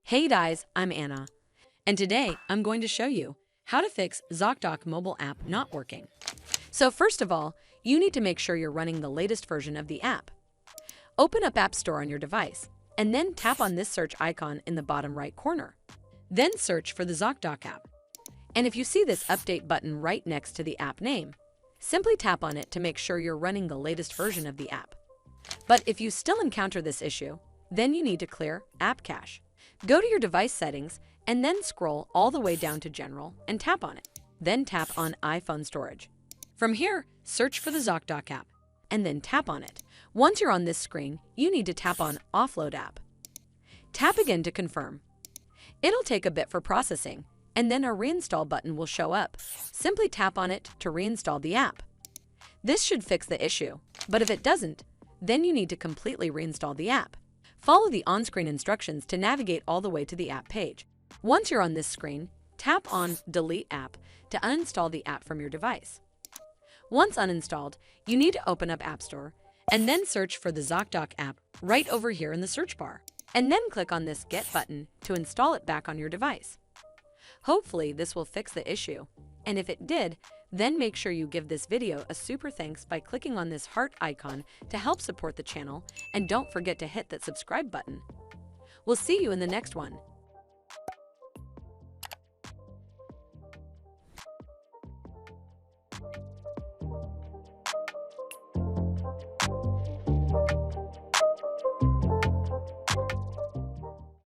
Hey guys, I'm Anna, and today I'm going to show you how to fix Zocdoc mobile app not working. So first of all, you need to make sure you're running the latest version of the app. Open up App Store on your device, and then tap on this search icon in the bottom right corner. Then search for the Zocdoc app. And if you see this update button right next to the app name, simply tap on it to make sure you're running the latest version of the app. But if you still encounter this issue, then you need to clear App Cache. Go to your device settings and then scroll all the way down to General and tap on it. Then tap on iPhone Storage. From here, search for the Zocdoc app and then tap on it. Once you're on this screen, you need to tap on Offload App. Tap again to confirm. It'll take a bit for processing, and then a Reinstall button will show up. Simply tap on it to reinstall the app. This should fix the issue, but if it doesn't, then you need to completely reinstall the app. Follow the on-screen instructions to navigate all the way to the app page. Once you're on this screen, tap on Delete App to uninstall the app from your device. Once uninstalled, you need to open up App Store and then search for the Zocdoc app right over here in the search bar, and then click on this Get button to install it back on your device. Hopefully this will fix the issue, and if it did, then make sure you give this video a super thanks by clicking on this heart icon to help support the channel, and don't forget to hit that subscribe button. We'll see you in the next one.